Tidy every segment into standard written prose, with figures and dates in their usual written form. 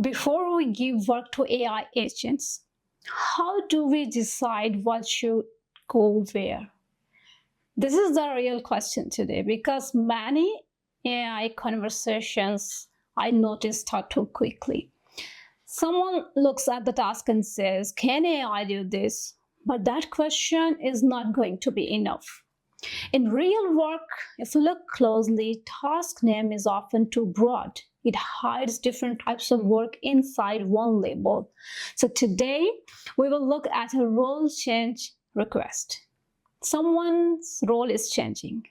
Before we give work to AI agents, how do we decide what should go where? This is the real question today because many AI conversations I noticed start too quickly. Someone looks at the task and says, "Can AI do this?" But that question is not going to be enough. In real work, if you look closely, task name is often too broad. It hides different types of work inside one label. So today, we will look at a role change request. Someone's role is changing.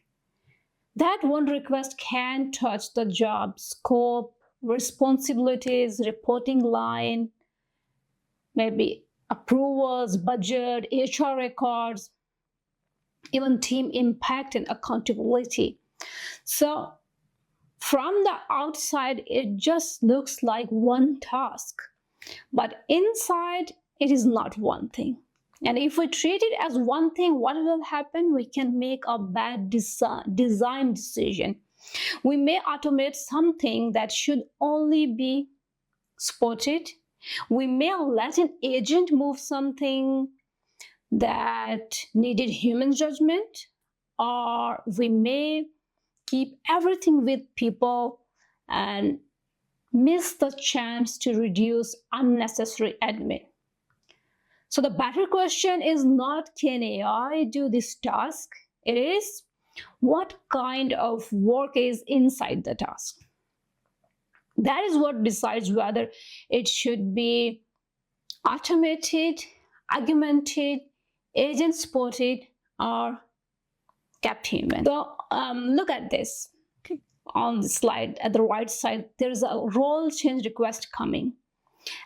That one request can touch the job scope, responsibilities, reporting line, maybe approvals, budget, HR records, even team impact and accountability. So from the outside, it just looks like one task, but inside it is not one thing. And if we treat it as one thing, what will happen? We can make a bad design decision. We may automate something that should only be spotted. We may let an agent move something that needed human judgment, or we may keep everything with people and miss the chance to reduce unnecessary admin. So the better question is not, can AI do this task? It is, what kind of work is inside the task? That is what decides whether it should be automated, augmented, agent supported, or kept human. So look at this. On the slide at the right side, there is a role change request coming.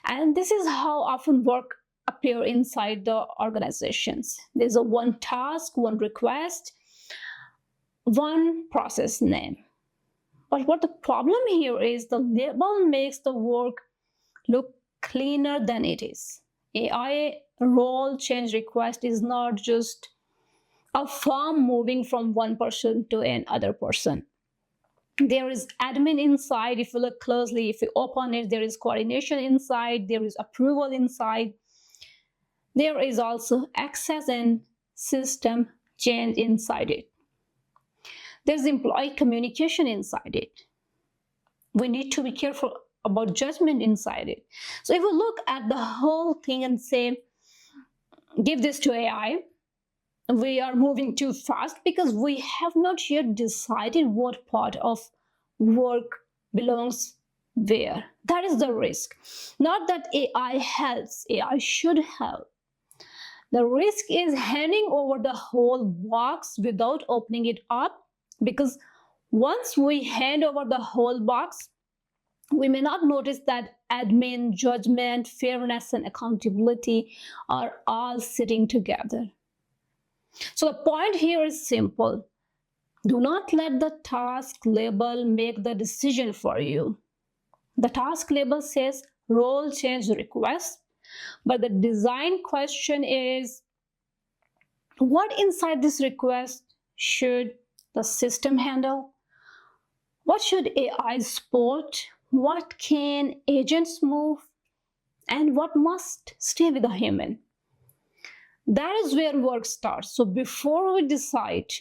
And this is how often work appear inside the organizations. There's a one task, one request, one process name. But what the problem here is, the label makes the work look cleaner than it is. AI role change request is not just a form moving from one person to another person. There is admin inside. If you look closely, if you open it, there is coordination inside, there is approval inside. There is also access and system change inside it. There's employee communication inside it. We need to be careful about judgment inside it. So if we look at the whole thing and say, give this to AI, we are moving too fast because we have not yet decided what part of work belongs where. That is the risk. Not that AI helps, AI should help. The risk is handing over the whole box without opening it up, because once we hand over the whole box, we may not notice that admin, judgment, fairness, and accountability are all sitting together. So the point here is simple. Do not let the task label make the decision for you. The task label says role change request, but the design question is, what inside this request should the system handle? What should AI support? What can agents move? And what must stay with a human? That is where work starts. So before we decide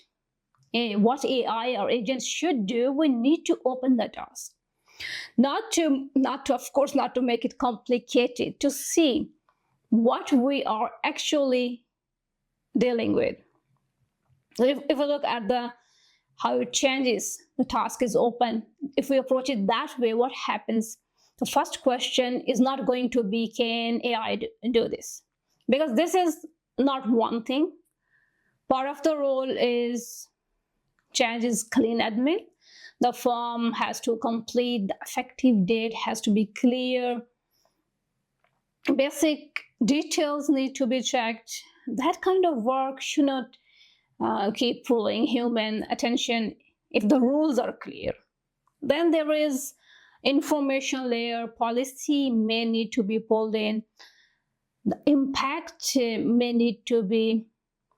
what AI or agents should do, we need to open the task. Not to make it complicated, to see what we are actually dealing with. So if we look at how it changes, the task is open. If we approach it that way, what happens? The first question is not going to be, can AI do this? Because this is not one thing. Part of the role is changes clean admin. The form has to complete, the effective date has to be clear. Basic details need to be checked. That kind of work should not keep pulling human attention if the rules are clear. Then there is information layer. Policy may need to be pulled in. The impact may need to be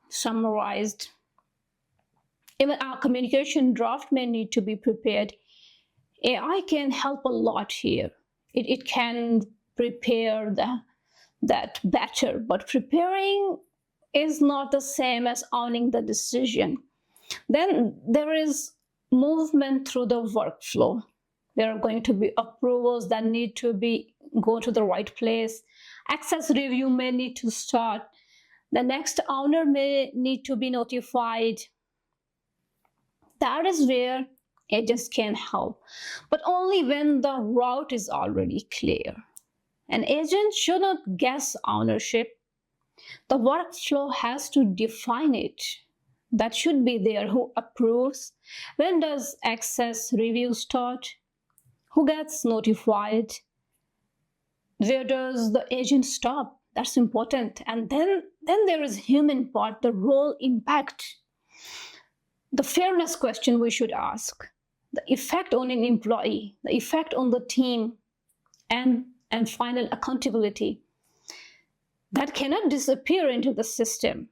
summarized. Even our communication draft may need to be prepared. AI can help a lot here. it can prepare that better, but preparing is not the same as owning the decision. Then there is movement through the workflow. There are going to be approvals that need to go to the right place. Access review may need to start. The next owner may need to be notified. That is where agents can help, but only when the route is already clear. An agent should not guess ownership. The workflow has to define it. That should be there. Who approves? When does access review start? Who gets notified? Where does the agent stop? That's important. And then there is human part, the role impact. The fairness question we should ask. The effect on an employee, the effect on the team, and final accountability. That cannot disappear into the system.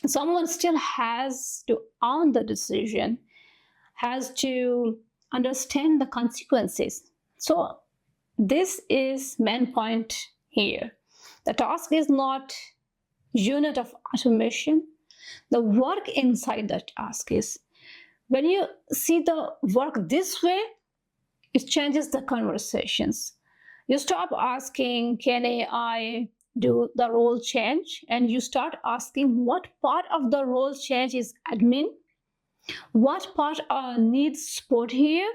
Someone still has to own the decision, has to understand the consequences. So this is main point here. The task is not unit of automation. The work inside the task is. When you see the work this way, it changes the conversations. You stop asking, can AI do the role change? And you start asking, what part of the role change is admin? What part needs support here?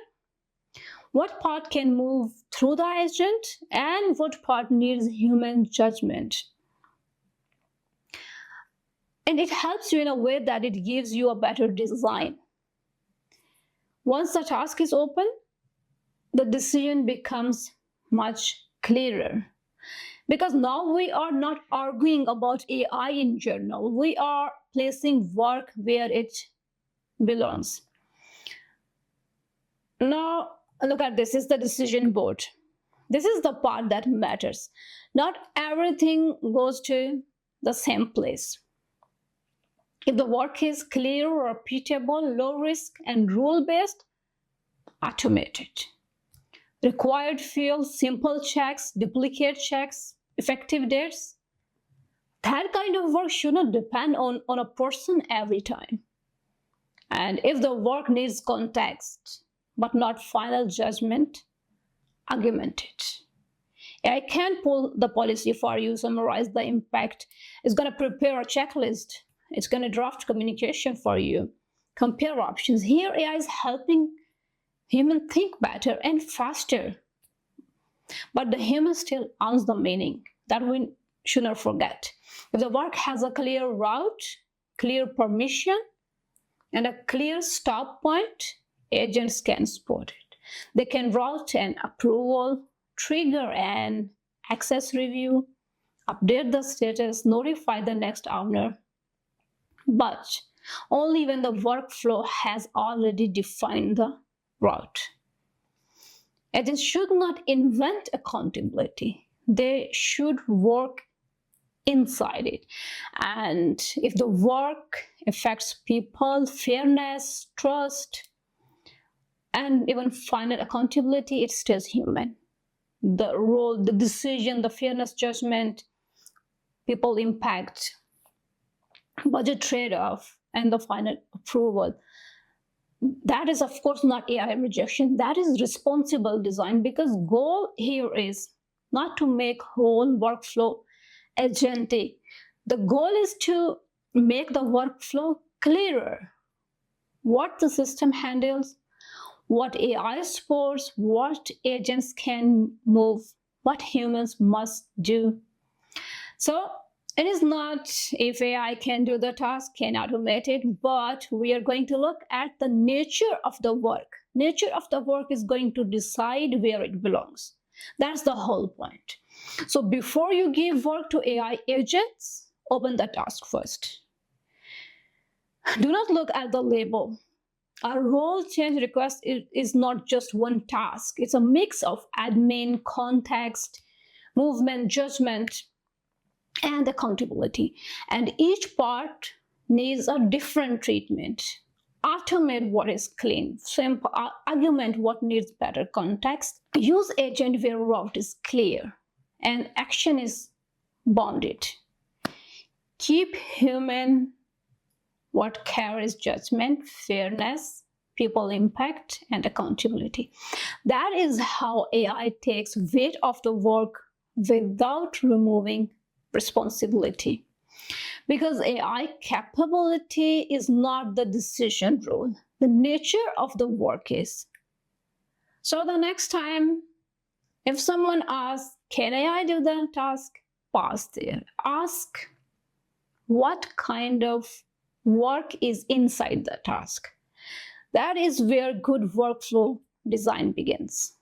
What part can move through the agent? And what part needs human judgment? And it helps you in a way that it gives you a better design. Once the task is open, the decision becomes much clearer. Because now we are not arguing about AI in general. We are placing work where it belongs. Now, look at this. This is the decision board. This is the part that matters. Not everything goes to the same place. If the work is clear, repeatable, low risk, and rule-based, automate it. Required fields, simple checks, duplicate checks, effective dates. That kind of work should not depend on a person every time. And if the work needs context, but not final judgment, augment it. I can pull the policy for you, summarize the impact. It's going to prepare a checklist. It's going to draft communication for you. Compare options. Here, AI is helping human think better and faster. But the human still owns the meaning. That we should not forget. If the work has a clear route, clear permission, and a clear stop point, agents can support it. They can route an approval, trigger an access review, update the status, notify the next owner, but only when the workflow has already defined the route. Agents should not invent accountability. They should work inside it. And if the work affects people, fairness, trust, and even final accountability, it stays human. The role, the decision, the fairness judgment, people impact, budget trade-off, and the final approval. That is, of course, not AI rejection. That is responsible design, because goal here is not to make whole workflow agentic. The goal is to make the workflow clearer. What the system handles, what AI supports, what agents can move, what humans must do. So it is not if AI can do the task, can automate it, but we are going to look at the nature of the work. Nature of the work is going to decide where it belongs. That's the whole point. So before you give work to AI agents, open the task first. Do not look at the label. A role change request is not just one task. It's a mix of admin, context, movement, judgment, and accountability. And each part needs a different treatment. automate what is clean, simple, augment what needs better context, use agent where route is clear and action is bounded. Keep human what carries judgment, fairness, people impact, and accountability. That is how AI takes weight of the work without removing responsibility. Because AI capability is not the decision rule. The nature of the work is. So the next time, if someone asks, can AI do the task? Pause there. Ask, what kind of work is inside the task? That is where good workflow design begins.